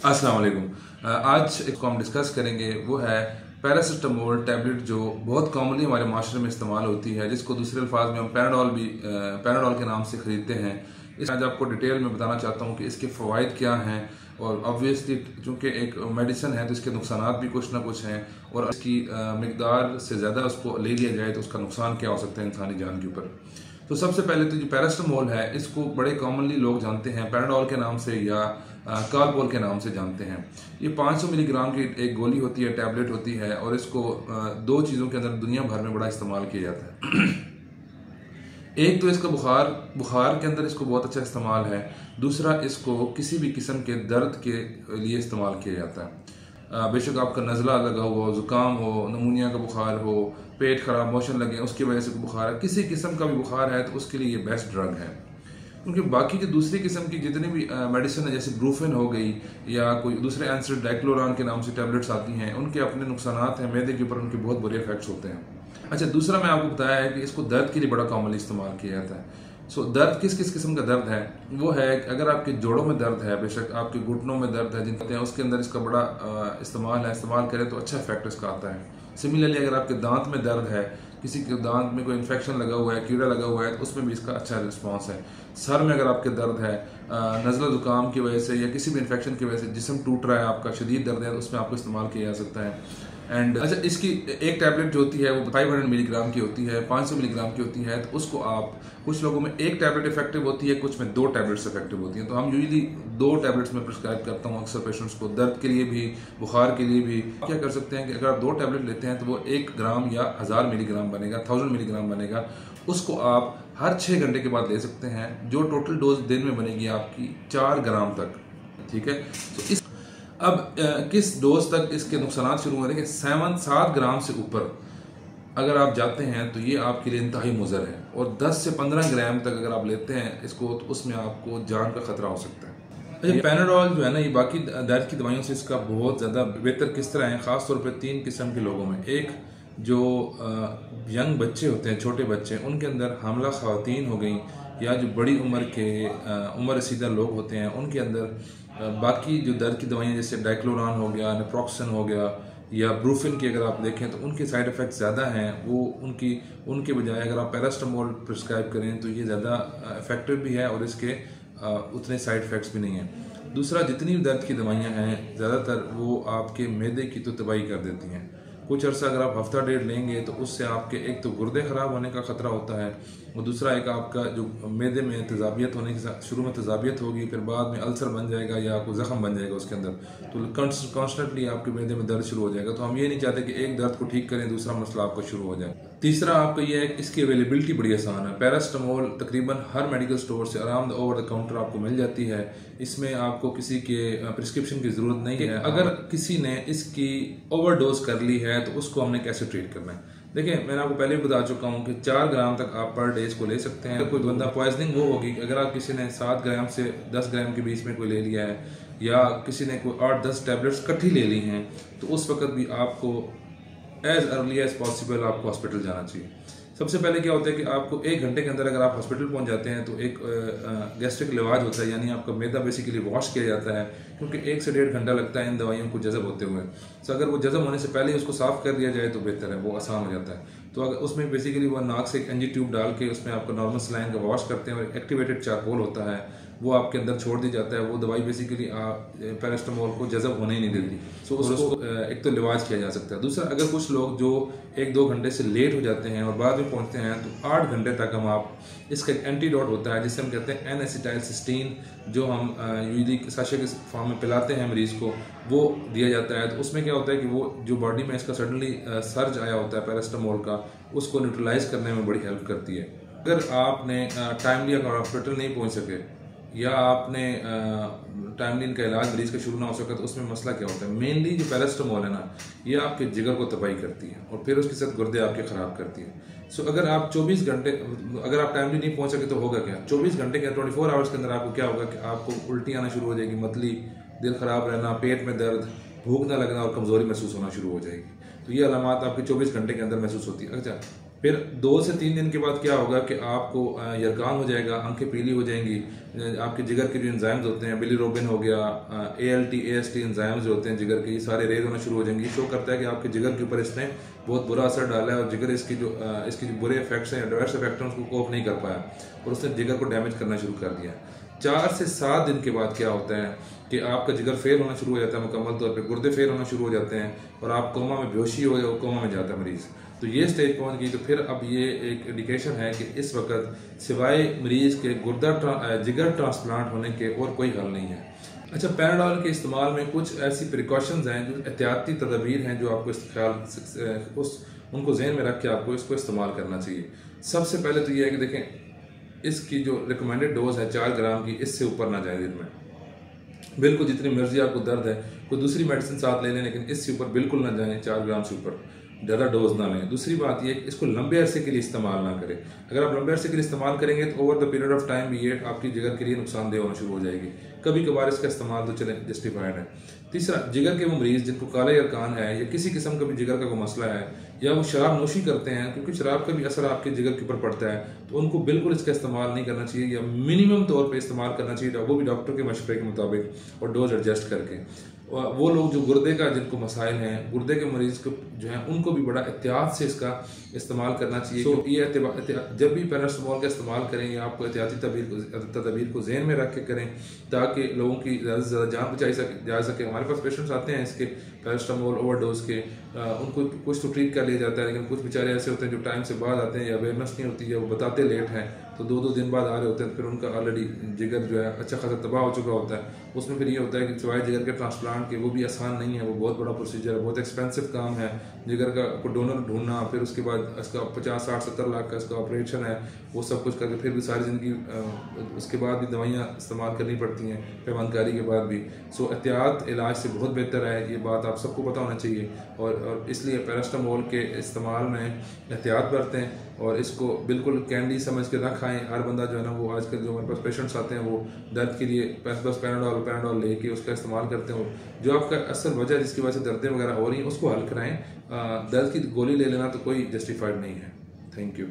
अस्सलाम वालेकुम। आज इसको हम डिस्कस करेंगे वो है पैरासिटामोल टैबलेट जो बहुत कॉमनली हमारे माशरे में इस्तेमाल होती है, जिसको दूसरे अल्फाज में हम पैराडोल के नाम से ख़रीदते हैं। इस आज आपको डिटेल में बताना चाहता हूँ कि इसके फ़वाइद क्या हैं, और ऑब्वियसली चूँकि एक मेडिसिन है तो इसके नुकसान भी कुछ ना कुछ हैं, और इसकी मकदार से ज़्यादा उसको ले लिया जाए तो उसका नुकसान क्या हो सकता है इंसानी जान के ऊपर। तो सबसे पहले तो जो पैरासिटामोल है इसको बड़े कॉमनली लोग जानते हैं पैराडोल के नाम से या कालपोल के नाम से जानते हैं। ये 500 मिलीग्राम की एक गोली होती है, टैबलेट होती है, और इसको दो चीज़ों के अंदर दुनिया भर में बड़ा इस्तेमाल किया जाता है। एक तो इसका बुखार के अंदर इसको बहुत अच्छा इस्तेमाल है, दूसरा इसको किसी भी किस्म के दर्द के लिए इस्तेमाल किया जाता है। बेशक आपका नज़ला लगा हो, ज़ुकाम हो, नमूनिया का बुखार हो, पेट खराब, मोशन लगे उसकी वजह से बुखार है, किसी किस्म का भी बुखार है तो उसके लिए ये बेस्ट ड्रग है। क्योंकि बाकी की दूसरी किस्म की जितनी भी मेडिसिन है, जैसे ब्रूफिन हो गई या कोई दूसरे एंसर डाइक्लोरान के नाम से टैबलेट्स आती हैं, उनके अपने नुकसान हैं, मैदे के ऊपर उनके बहुत बुरे इफेक्ट्स होते हैं। अच्छा, दूसरा मैं आपको बताया है कि इसको दर्द के लिए बड़ा कॉमनली इस्तेमाल किया जाता है। दर्द किस किस किस्म का दर्द है वो है, अगर आपके जोड़ों में दर्द है, बेशक आपके घुटनों में दर्द है जिनके उसके अंदर इसका बड़ा इस्तेमाल करें तो अच्छा इफेक्ट इसका आता है। सिमिलरली अगर आपके दांत में दर्द है, किसी के दांत में कोई इन्फेक्शन लगा हुआ है, कीड़ा लगा हुआ है, तो उसमें भी इसका अच्छा रिस्पांस है। सर में अगर आपके दर्द है नज़ला ज़ुकाम की वजह से या किसी भी इन्फेक्शन की वजह से जिस्म टूट रहा है, आपका शदीद दर्द है, तो उसमें आपको इस्तेमाल किया जा सकता है। एंड अच्छा, इसकी एक टैबलेट जो होती है वो 500 मिलीग्राम की होती है, 500 मिलीग्राम की होती है, तो उसको आप कुछ लोगों में एक टैबलेट इफेक्टिव होती है, कुछ में दो टैबलेट्स इफेक्टिव होती हैं। तो हम यूजली दो टैबलेट्स में प्रिस्क्राइब करता हूँ अक्सर पेशेंट्स को, दर्द के लिए भी, बुखार के लिए भी। क्या कर सकते हैं कि अगर आप दो टैबलेट लेते हैं तो वो 1 ग्राम या 1000 मिलीग्राम बनेगा, 1000 मिलीग्राम बनेगा। उसको आप हर 6 घंटे के बाद ले सकते हैं, जो टोटल डोज दिन में बनेगी आपकी 4 ग्राम तक। ठीक है, तो इस अब किस डोज तक इसके नुकसान शुरू हो रहे हैं? 7 ग्राम से ऊपर अगर आप जाते हैं तो ये आपके लिए इंतहाई मुज़र है, और 10 से 15 ग्राम तक अगर आप लेते हैं इसको तो उसमें आपको जान का खतरा हो सकता है। अच्छा, पैनाडोल जो है ना, ये बाकी दर्द की दवाइयों से इसका बहुत ज़्यादा बेहतर किस तरह है, ख़ास तौर पे 3 किस्म के लोगों में। एक जो यंग बच्चे होते हैं, छोटे बच्चे, उनके अंदर हामला ख़वातीन हो गई, या जो बड़ी उम्र के उम्र रसीदा लोग होते हैं उनके अंदर बाकी जो दर्द की दवाइयाँ जैसे डाइक्लोरान हो गया, नेप्रोक्सन हो गया, या ब्रूफिन की अगर आप देखें तो उनके साइड इफ़ेक्ट ज़्यादा हैं। वो उनके बजाय अगर आप पैरासिटामोल प्रिस्क्राइब करें तो ये ज़्यादा इफेक्टिव भी है और इसके उतने साइड इफ़ेक्ट्स भी नहीं हैं। दूसरा, जितनी भी दर्द की दवाइयाँ हैं ज़्यादातर वो आपके मैदे की तो तबाही कर देती हैं। कुछ अर्सा अगर आप हफ्ता डेढ़ लेंगे तो उससे आपके एक तो गुर्दे ख़राब होने का ख़तरा होता है, और दूसरा एक आपका जो मैदे में तेज़ाबियत होने के साथ शुरू में तेज़ाबियत होगी, फिर बाद में अल्सर बन जाएगा या कोई ज़ख़म बन जाएगा उसके अंदर, तो कॉन्स्टेंटली आपके मैदे में दर्द शुरू हो जाएगा। तो हम ये नहीं चाहते कि एक दर्द को ठीक करें दूसरा मसला आपका शुरू हो जाए। तीसरा आपका यह है कि इसकी अवेलेबिलिटी बड़ी आसान है। पैरासिटामोल तकरीबन हर मेडिकल स्टोर से आराम ओवर द काउंटर आपको मिल जाती है। इसमें आपको किसी के प्रिस्क्रिप्शन की ज़रूरत नहीं है। अगर किसी ने इसकी ओवरडोज कर ली है तो उसको हमने कैसे ट्रीट करना है? देखिए, मैंने आपको पहले भी बता चुका हूँ कि 4 ग्राम तक आप पर डे इसको ले सकते हैं। कोई बंदा पॉइजनिंग वो होगी कि अगर आप किसी ने 7 ग्राम से 10 ग्राम के बीच में कोई ले लिया है, या किसी ने कोई 8-10 टैबलेट्स इकट्ठी ले ली हैं, तो उस वक्त भी आपको एज अर्ली एज पॉसिबल आपको हॉस्पिटल जाना चाहिए। सबसे पहले क्या होता है कि आपको 1 घंटे के अंदर अगर आप हॉस्पिटल पहुंच जाते हैं तो एक गैस्ट्रिक लिवाज होता है, यानी आपका मैदा बेसिकली वॉश किया जाता है, क्योंकि 1 से 1.5 घंटा लगता है इन दवाइयों को जज़ब होते हुए। तो अगर वो जज़ब होने से पहले ही उसको साफ़ कर दिया जाए तो बेहतर है, वो आसान हो जाता है। तो अगर उसमें बेसिकली वो नाक से एक एनजी ट्यूब डाल के उसमें आपका नॉर्मल सलाइन का वॉश करते हैं, और एक्टिवेटेड चारकोल होता है वो आपके अंदर छोड़ दी जाता है। वो दवाई बेसिकली पैरासिटामोल को जज़ब होने ही नहीं देती, तो उसको एक तो लिवाज किया जा सकता है। दूसरा, अगर कुछ लोग जो 1-2 घंटे से लेट हो जाते हैं और बाद में पहुंचते हैं तो 8 घंटे तक हम आप इसका एक एंटीडोट होता है जिसे हम कहते हैं N-एसिटाइलसिस्टीन, जो हम यूजली साशे के फॉर्म में पिलाते हैं मरीज को, वो दिया जाता है। तो उसमें क्या होता है कि वो जो बॉडी में इसका सडनली सर्ज आया होता है पैरासिटामोल का, उसको न्यूट्रलाइज करने में बड़ी हेल्प करती है। अगर आपने टाइमली अगर हॉस्पिटल नहीं पहुंच सके या आपने टाइमली इनका इलाज मरीज का शुरू ना हो सका, तो उसमें मसला क्या होता है? मेनली जो पैरासिटामोल है ना, ये आपके जिगर को तबाही करती है और फिर उसके साथ गुर्दे आपके ख़राब करती है। अगर आप 24 घंटे अगर आप टाइमली नहीं पहुंच सके तो होगा क्या? 24 घंटे के 24 आवर्स के अंदर आपको क्या होगा कि आपको उल्टी आना शुरू हो जाएगी, मतली, दिल ख़राब रहना, पेट में दर्द, भूख ना लगना और कमज़ोरी महसूस होना शुरू हो जाएगी। तो ये अलामात आपके 24 घंटे के अंदर महसूस होती है। अच्छा, फिर 2 से 3 दिन के बाद क्या होगा कि आपको यरकान हो जाएगा, आंखें पीली हो जाएंगी, आपके जिगर के जो एंजाइम्स होते हैं, बिलीरोबिन हो गया, ALT AST एंजाइम्स जो होते हैं जिगर के, ये सारे रेज होना शुरू हो जाएंगी। शो करता है कि आपके जिगर के ऊपर इसने बहुत बुरा असर डाला है और जिगर इसकी जो बुरे इफेक्ट्स हैं, एडवर्स इफेक्ट हैं, उसको कोप नहीं कर पाया और उसने जिगर को डैमेज करना शुरू कर दिया। 4 से 7 दिन के बाद क्या होता है कि आपका जिगर फेल होना शुरू हो जाता है, मुकम्मल तौर पे गुर्दे फेल होना शुरू हो जाते हैं और आप कोमा में बेहोशी हो या कोमा में जाता है मरीज़। तो ये स्टेज पहुंच गई तो फिर अब ये एक इंडिकेशन है कि इस वक्त सिवाय मरीज़ के जिगर ट्रांसप्लांट होने के और कोई हल नहीं है। अच्छा, पैराडॉल के इस्तेमाल में कुछ ऐसी प्रिकॉशंस हैं, जो एहतियाती तदबीर हैं, जो आपको उनको जहन में रख के आपको इसको इस्तेमाल करना चाहिए। सबसे पहले तो ये है कि देखें, इसकी जो रिकमेंडेड डोज है 4 ग्राम की, इससे ऊपर ना जाए दिन में। बिल्कुल जितनी मर्जी आपको दर्द है, कोई दूसरी मेडिसिन साथ ले लें, लेकिन इससे ऊपर बिल्कुल ना जाएं, 4 ग्राम से ऊपर ज़्यादा डोज ना लें। दूसरी बात यह कि इसको लंबे अरसे के लिए इस्तेमाल ना करें। अगर आप लंबे अरसे के लिए इस्तेमाल करेंगे तो over the period of time भी ये आपकी जिगर के लिए नुकसानदेह होना शुरू हो जाएगी। कभी कभार इसका इस्तेमाल तो चले जस्टिफाइड है। तीसरा, जिगर के वो मरीज़ जिनको काला यरकान है या किसी किस्म का भी जिगर का कोई मसला है, या वो शराब नोशी करते हैं, क्योंकि शराब का भी असर आपके जिगर के ऊपर पड़ता है, तो उनको बिल्कुल इसका इस्तेमाल नहीं करना चाहिए या मिनिमम तौर पे इस्तेमाल करना चाहिए, वो भी डॉक्टर के मशवरे के मुताबिक और डोज एडजस्ट करके। वो लोग जो गुर्दे का जिनको मसाइल हैं, गुर्दे के मरीज़ को जो है, उनको भी बड़ा एहतियात से इसका इस्तेमाल करना चाहिए। तो ये जब भी पैरासिटामोल का इस्तेमाल करें, या आपको एहतियाती तदबीर को ज़हन में रख के करें, ताकि लोगों की ज़्यादा से ज़्यादा जान बचाई जा सके। हमारे पास पेशेंट्स आते हैं इसके पैरासिटामोल ओवरडोज के, उनको कुछ तो ट्रीट कर लिया जाता है, लेकिन कुछ बेचारे ऐसे होते हैं जो टाइम से बाद आते हैं, या अवेयरनेस नहीं होती है, वो बताते लेट हैं, तो 2-2 दिन बाद आ रहे होते हैं, फिर उनका ऑलरेडी जिगर जो है अच्छा खासा तबाह हो चुका होता है। उसमें फिर ये होता है कि सिवाय जिगर के ट्रांसप्लांट के, वो भी आसान नहीं है, वो बहुत बड़ा प्रोसीजर है, बहुत एक्सपेंसिव काम है जिगर का को डोनर ढूंढना, फिर उसके बाद इसका 50-60-70 लाख का इसका ऑपरेशन है, वो सब कुछ करके फिर भी सारी ज़िंदगी उसके बाद भी दवाइयाँ इस्तेमाल करनी पड़ती हैं पैमानकारी के बाद भी। सो एहतियात इलाज से बहुत बेहतर है, ये बात आप सबको पता होना चाहिए, और इसलिए पैरासिटामोल के इस्तेमाल में एहतियात बरतें और इसको बिल्कुल कैंडी समझ के ना खाएं। हर बंदा जो है ना, वो आजकल जो हमारे पास पेशेंट्स आते हैं, वो दर्द के लिए बस पैराडॉल लेके उसका इस्तेमाल करते हैं। जो आपका असल वजह जिसकी वजह से दर्दें वगैरह हो रही हैं, उसको हल कराएं। दर्द की गोली ले लेना तो कोई जस्टिफाइड नहीं है। Thank you.